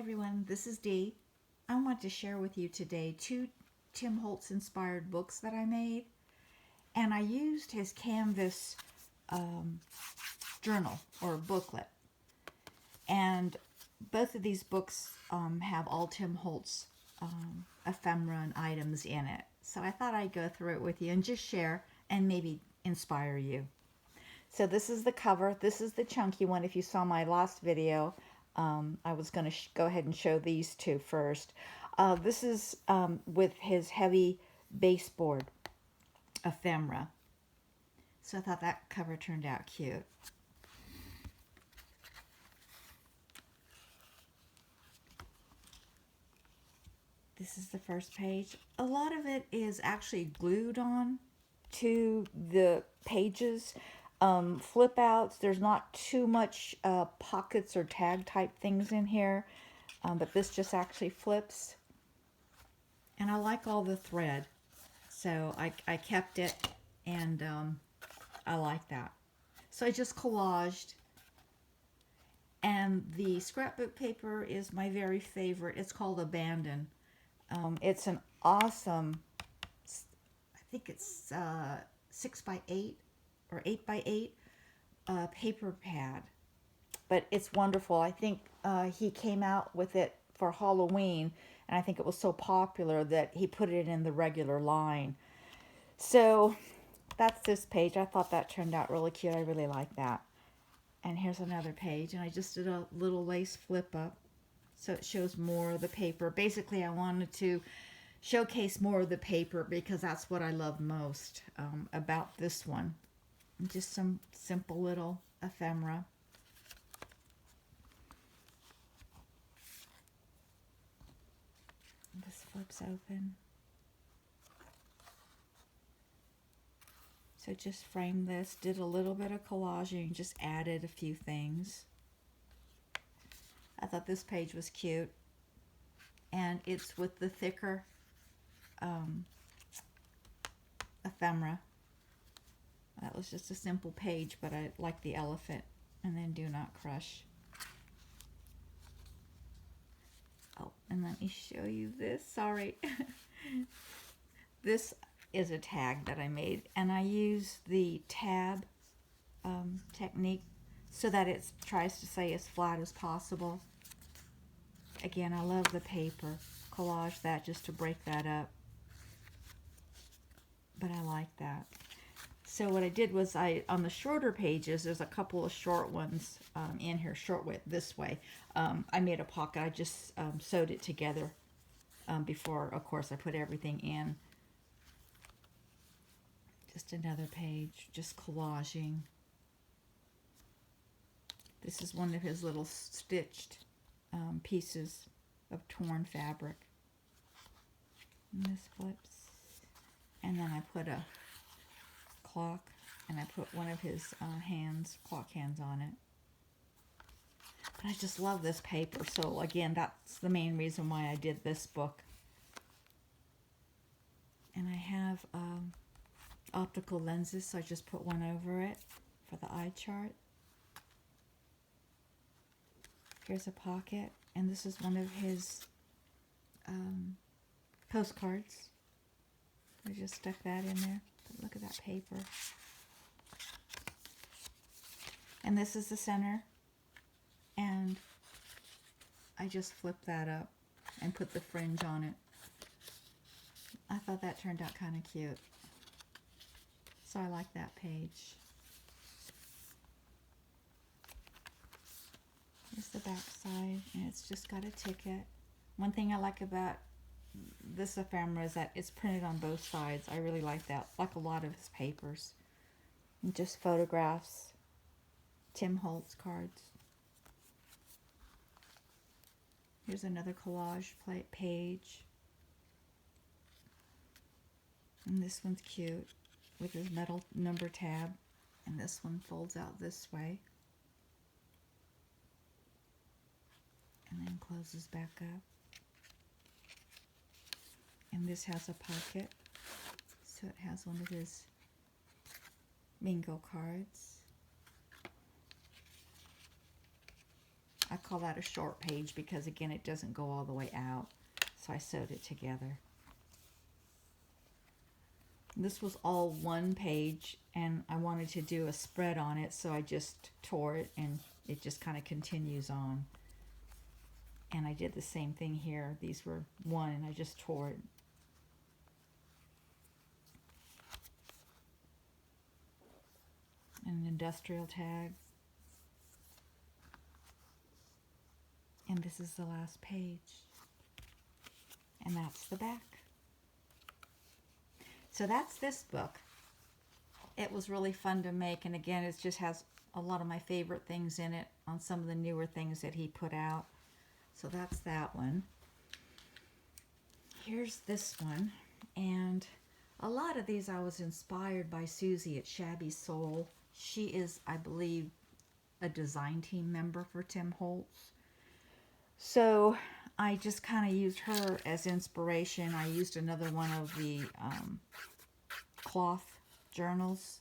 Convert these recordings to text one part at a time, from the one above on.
everyone, this is Dee. I want to share with you today 2 Tim Holtz inspired books that I made. And I used his canvas journal or booklet. And both of these books have all Tim Holtz ephemera and items in it. So I thought I'd go through it with you and just share and maybe inspire you. So this is the cover. This is the chunky one. If you saw my last video, I was going to go ahead and show these two first. This is with his heavy baseboard ephemera. So I thought that cover turned out cute. This is the first page. A lot of it is actually glued on to the pages. Flip outs. There's not too much pockets or tag type things in here, but this just actually flips. And I like all the thread, so I kept it, and I like that. So I just collaged, and the scrapbook paper is my very favorite. It's called Abandon. It's an awesome, I think it's 6x8 or 8x8 paper pad, but it's wonderful. I think he came out with it for Halloween, and I think it was so popular that he put it in the regular line. So that's this page. I thought that turned out really cute. I really like that. And here's another page, and I just did a little lace flip up so it shows more of the paper. Basically, I wanted to showcase more of the paper because that's what I love most about this one. Just some simple little ephemera. This flips open. So just framed this, did a little bit of collaging, just added a few things. I thought this page was cute. And it's with the thicker ephemera. That was just a simple page, but I like the elephant. And then do not crush. Oh, and let me show you this. Sorry. This is a tag that I made, and I use the tab technique so that it tries to stay as flat as possible. Again, I love the paper. Collage that just to break that up. But I like that. So what I did was on the shorter pages, there's a couple of short ones in here, short width this way. I made a pocket. I just sewed it together before, of course, I put everything in. Just another page, just collaging. This is one of his little stitched pieces of torn fabric. And this flips. And then I put a clock, and I put one of his clock hands on it. But I just love this paper, so again, that's the main reason why I did this book. And I have optical lenses, so I just put one over it for the eye chart. Here's a pocket, and this is one of his postcards. I just stuck that in there. But look at that paper. And this is the center, and I just flipped that up and put the fringe on it. I thought that turned out kind of cute. So I like that page. Here's the back side, and it's just got a ticket. One thing I like about this ephemera is that it's printed on both sides. I really like that, like a lot of his papers. And just photographs, Tim Holtz cards. Here's another collage page. And this one's cute with his metal number tab. And this one folds out this way. And then closes back up. And this has a pocket. So it has one of his bingo cards. I call that a short page because, again, it doesn't go all the way out. So I sewed it together. This was all one page, and I wanted to do a spread on it, so I just tore it, and it just kind of continues on. And I did the same thing here. These were one, and I just tore it. And an industrial tag. And this is the last page. And that's the back. So that's this book. It was really fun to make, and again, it just has a lot of my favorite things in it on some of the newer things that he put out. So that's that one. Here's this one, and a lot of these I was inspired by Susie at Shabby Soul. She is, I believe, a design team member for Tim Holtz. So I just kind of used her as inspiration. I used another one of the cloth journals,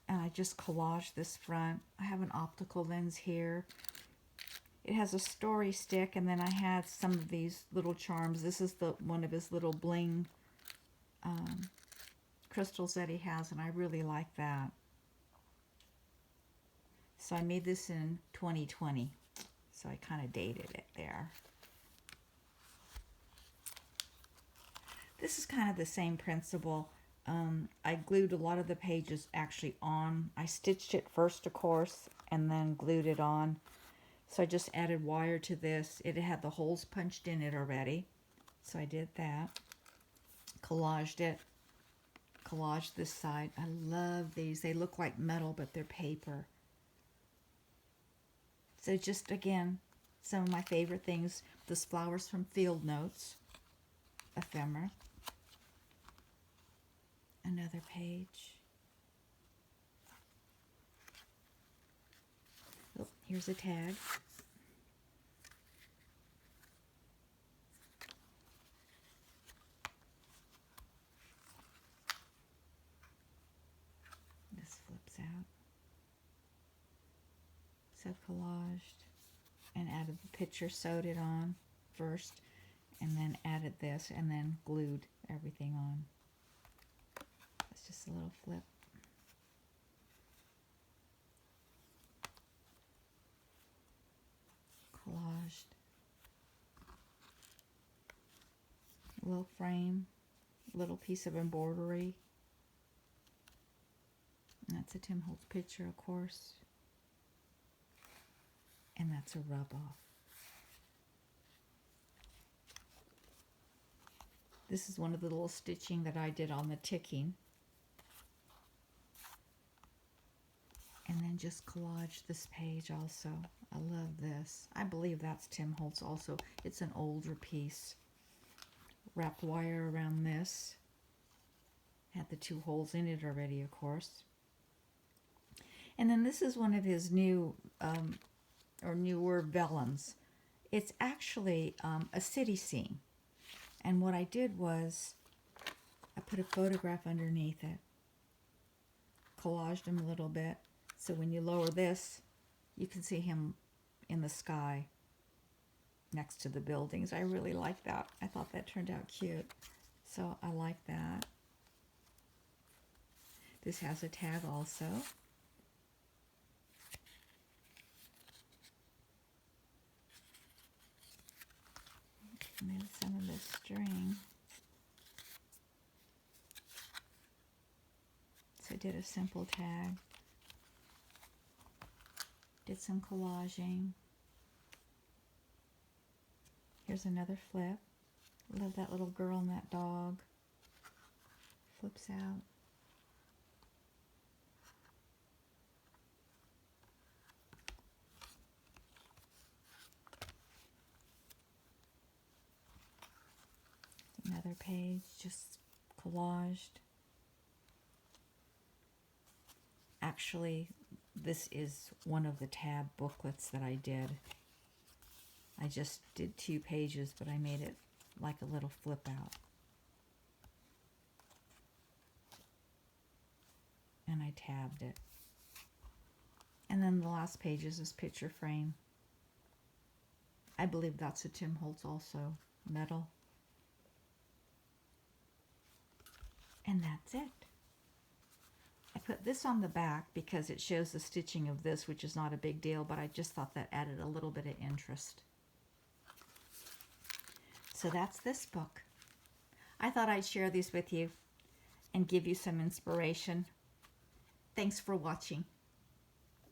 and I just collaged this front. I have an optical lens here. It has a story stick, and then I had some of these little charms. This is the one of his little bling crystals that he has, and I really like that. So I made this in 2020, so I kind of dated it there. This is kind of the same principle. I glued a lot of the pages actually on. I stitched it first, of course, and then glued it on. So I just added wire to this. It had the holes punched in it already. So I did that. Collaged it. Collaged this side. I love these. They look like metal, but they're paper. So just, again, some of my favorite things. This Flowers from Field Notes. Ephemera. Another page. Oh, here's a tag. This flips out. So collaged and added the picture, sewed it on first, and then added this, and then glued everything on. It's just a little flip. Collaged. Little frame, little piece of embroidery. And that's a Tim Holtz picture, of course. And that's a rub off. This is one of the little stitching that I did on the ticking. And then just collage this page also. I love this. I believe that's Tim Holtz also. It's an older piece. Wrapped wire around this. Had the two holes in it already, of course. And then this is one of his new or newer vellums. It's actually a city scene. And what I did was I put a photograph underneath it. Collaged him a little bit. So when you lower this, you can see him in the sky next to the buildings. I really like that. I thought that turned out cute. So I like that. This has a tag also. And then some of this string. So I did a simple tag. Did some collaging. Here's another flip. Love that little girl and that dog. Flips out. Another page, just collaged. Actually, this is one of the tab booklets that I did. I just did 2 pages, but I made it like a little flip out. And I tabbed it. And then the last page is this picture frame. I believe that's a Tim Holtz also, metal. And that's it. I put this on the back because it shows the stitching of this, which is not a big deal, but I just thought that added a little bit of interest. So that's this book. I thought I'd share these with you and give you some inspiration. Thanks for watching.